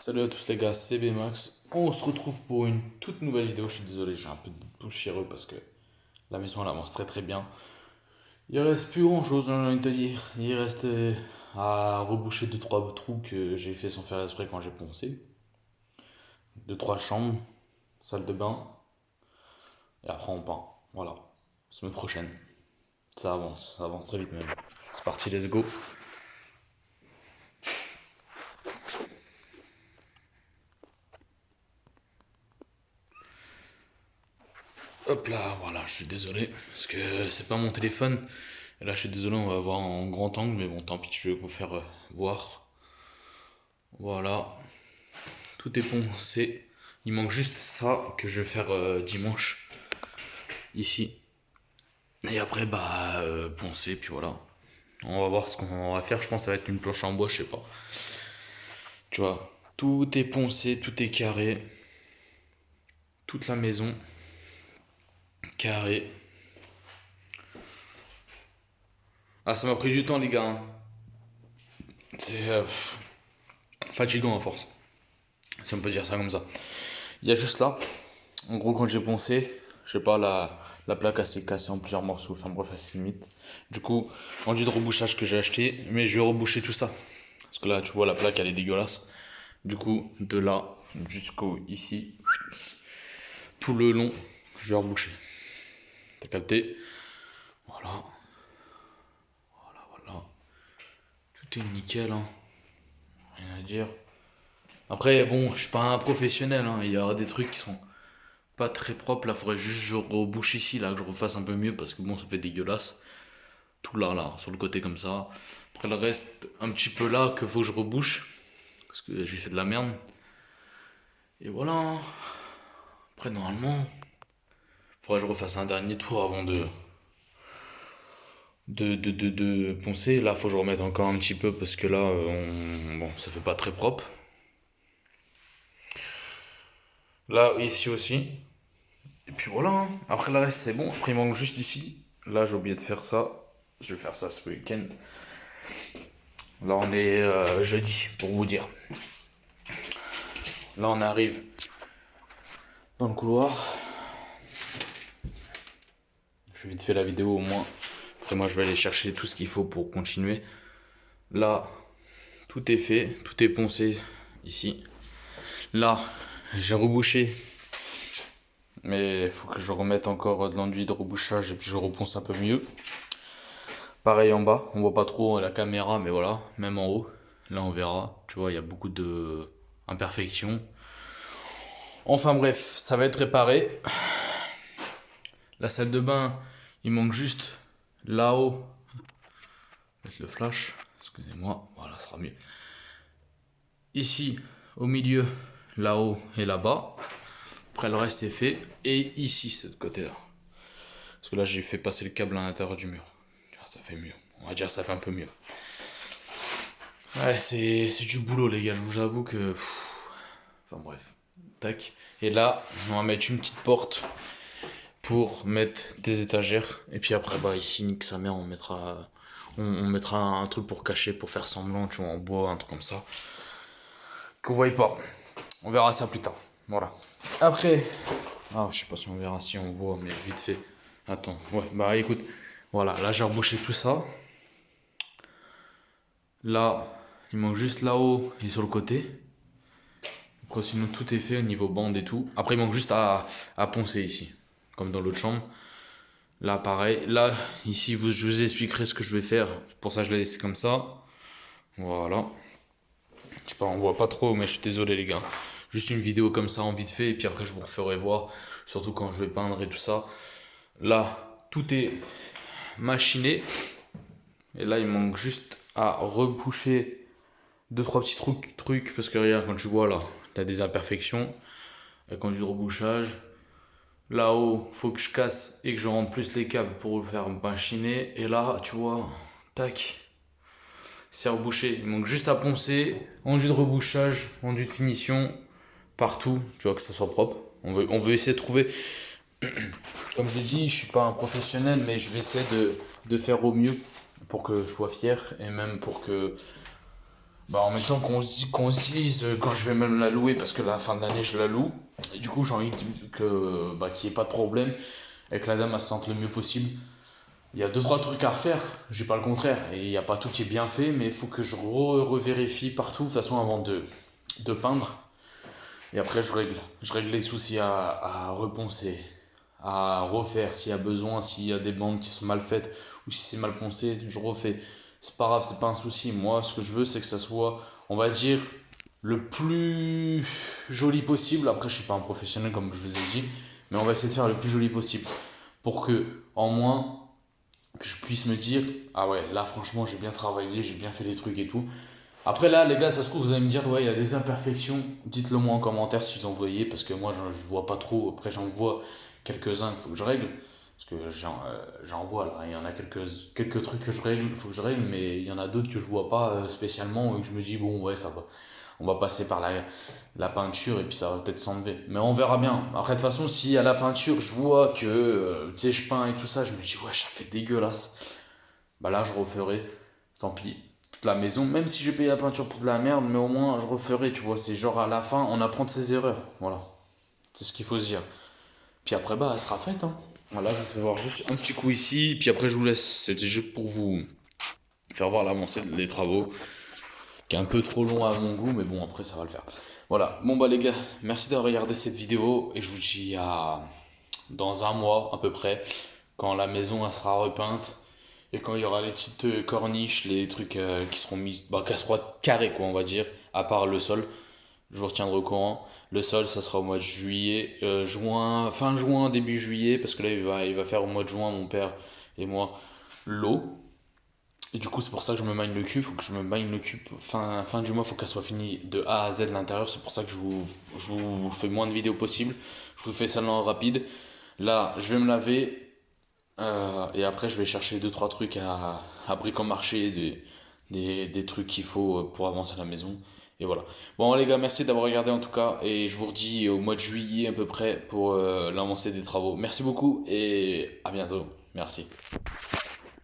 Salut à tous les gars, c'est Bmax. On se retrouve pour une toute nouvelle vidéo. Je suis désolé, j'ai un peu de poussiéreux parce que la maison elle avance très très bien. Il reste plus grand chose, j'ai envie de te dire. Il reste à reboucher deux trois trous que j'ai fait sans faire exprès quand j'ai poncé. Deux trois chambres, salle de bain et après on peint. Voilà, semaine prochaine. Ça avance très vite même. C'est parti, let's go. Hop là, voilà, je suis désolé, parce que c'est pas mon téléphone. Et là, je suis désolé, on va avoir en grand angle, mais bon, tant pis, je vais vous faire voir. Voilà, tout est poncé. Il manque juste ça que je vais faire dimanche, ici. Et après, bah, poncer, puis voilà. On va voir ce qu'on va faire, je pense que ça va être une planche en bois, je sais pas. Tu vois, tout est poncé, tout est carré. Toute la maison, carré. Ah, ça m'a pris du temps, les gars, hein. C'est fatigant à force, si on peut dire ça comme ça. Il y a juste là, en gros, quand j'ai poncé, je sais pas, la plaque elle s'est cassée en plusieurs morceaux, enfin bref, elle s'est limite. Du coup, rendu de rebouchage que j'ai acheté, mais je vais reboucher tout ça. Parce que là, tu vois, la plaque elle est dégueulasse. Du coup, de là jusqu'au ici, tout le long, je vais reboucher. T'as capté? Voilà, voilà. Tout est nickel, hein. Rien à dire. Après, bon, je suis pas un professionnel, hein. Il y aura des trucs qui sont pas très propres. Là, faudrait juste que je rebouche ici, là, que je refasse un peu mieux parce que bon, ça fait dégueulasse. Tout là, sur le côté comme ça. Après, le reste, un petit peu là, que faut que je rebouche parce que j'ai fait de la merde. Et voilà. Après, normalement, faudrait que je refasse un dernier tour avant de poncer. Là, faut que je remette encore un petit peu parce que là, bon, ça fait pas très propre. Là, ici aussi. Et puis voilà, hein. Après le reste c'est bon. Après il manque juste ici. Là j'ai oublié de faire ça. Je vais faire ça ce week-end. Là on est jeudi pour vous dire. Là on arrive dans le couloir. Je vais vite fait la vidéo au moins. Après moi je vais aller chercher tout ce qu'il faut pour continuer. Là tout est fait, tout est poncé ici. Là j'ai rebouché. Mais il faut que je remette encore de l'enduit de rebouchage et puis je reponce un peu mieux. Pareil en bas, on voit pas trop la caméra, mais voilà, même en haut, là on verra. Tu vois, il y a beaucoup de imperfections. Enfin bref, ça va être réparé. La salle de bain, il manque juste là-haut. Mettre le flash, excusez-moi, voilà, ça sera mieux. Ici, au milieu, là-haut et là-bas. Après le reste est fait. Et ici, ce côté-là. Parce que là, j'ai fait passer le câble à l'intérieur du mur. Ça fait mieux. On va dire ça fait un peu mieux. Ouais, c'est du boulot, les gars. Je vous avoue que. Enfin bref. Tac. Et là, on va mettre une petite porte pour mettre des étagères. Et puis après, bah ici, nique sa mère, on mettra un truc pour cacher, pour faire semblant, tu vois, en bois, un truc comme ça. Que vous voyez pas. On verra ça plus tard. Voilà. Après. Ah, je sais pas si on verra si on voit, mais vite fait. Attends. Ouais, bah écoute. Voilà, là j'ai rebouché tout ça. Là, il manque juste là-haut et sur le côté. Quoi, sinon tout est fait au niveau bande et tout. Après il manque juste à poncer ici. Comme dans l'autre chambre. Là pareil. Là, ici je vous expliquerai ce que je vais faire. Pour ça je l'ai laissé comme ça. Voilà. Je sais pas, on voit pas trop mais je suis désolé les gars. Juste une vidéo comme ça en vite fait. Et puis après je vous referai voir. Surtout quand je vais peindre et tout ça. Là, tout est machiné. Et là il manque juste à reboucher deux trois petits trucs parce que regarde quand tu vois là t'as des imperfections avec conduit de rebouchage là-haut faut que je casse et que je rentre plus les câbles pour le faire machiner et là tu vois tac c'est rebouché, il manque juste à poncer enduit de rebouchage, enduit de finition partout, tu vois que ça soit propre. On veut essayer de trouver, comme j'ai dit, je suis pas un professionnel mais je vais essayer de faire au mieux pour que je sois fier et même pour que Bah, en même temps qu'on se dise quand je vais même la louer, parce que la fin de l'année je la loue, et du coup j'ai envie qu'il n'y ait pas de problème, et que la dame elle se sente le mieux possible. Il y a deux trois trucs à refaire, j'ai pas le contraire, et il n'y a pas tout qui est bien fait, mais il faut que je revérifie partout, de toute façon avant de peindre, et après je règle les soucis à reponcer, à refaire s'il y a besoin, s'il y a des bandes qui sont mal faites, ou si c'est mal poncé, je refais. C'est pas grave, c'est pas un souci. Moi, ce que je veux, c'est que ça soit, on va dire, le plus joli possible. Après, je suis pas un professionnel comme je vous ai dit, mais on va essayer de faire le plus joli possible pour que, en moins, que je puisse me dire, ah ouais, là, franchement, j'ai bien travaillé, j'ai bien fait les trucs et tout. Après, là, les gars, ça se trouve, vous allez me dire, ouais, il y a des imperfections. Dites-le moi en commentaire si vous en voyez, parce que moi, je vois pas trop. Après, j'en vois quelques-uns qu'il faut que je règle. Parce que j'en vois là, il y en a quelques trucs que je règle, faut que je règle, mais il y en a d'autres que je vois pas spécialement et que je me dis, bon, ouais, ça va. On va passer par la peinture et puis ça va peut-être s'enlever. Mais on verra bien. Après, de toute façon, si à la peinture, je vois que, tu sais, je peins et tout ça, je me dis, ouais, ça fait dégueulasse. Bah là, je referai. Tant pis. Toute la maison, même si j'ai payé la peinture pour de la merde, mais au moins, je referai, tu vois. C'est genre à la fin, on apprend de ses erreurs. Voilà. C'est ce qu'il faut se dire. Puis après, bah, elle sera faite, hein. Voilà, je vous fais voir juste un petit coup ici, puis après, je vous laisse. C'était juste pour vous faire voir l'avancée des travaux, qui est un peu trop long à mon goût, mais bon, après, ça va le faire. Voilà. Bon, bah, les gars, merci d'avoir regardé cette vidéo, et je vous dis à dans un mois, à peu près, quand la maison, elle sera repeinte, et quand il y aura les petites corniches, les trucs qui seront mis, bah, qu'elles soient carrées, quoi, on va dire, à part le sol. Je vous retiendrai au courant. Le sol, ça sera au mois de juillet, juin, fin juin, début juillet, parce que là, il va faire au mois de juin, mon père et moi, l'eau. Et du coup, c'est pour ça que je me mine le cul. Faut que je me mine le cul. Fin du mois, faut qu'elle soit finie de A à Z l'intérieur. C'est pour ça que je vous fais moins de vidéos possible. Je vous fais ça en rapide. Là, je vais me laver. Et après, je vais chercher deux trois trucs à bric-en-marché, des trucs qu'il faut pour avancer à la maison. Et voilà. Bon, les gars, merci d'avoir regardé en tout cas. Et je vous redis au mois de juillet à peu près pour l'avancée des travaux. Merci beaucoup et à bientôt. Merci.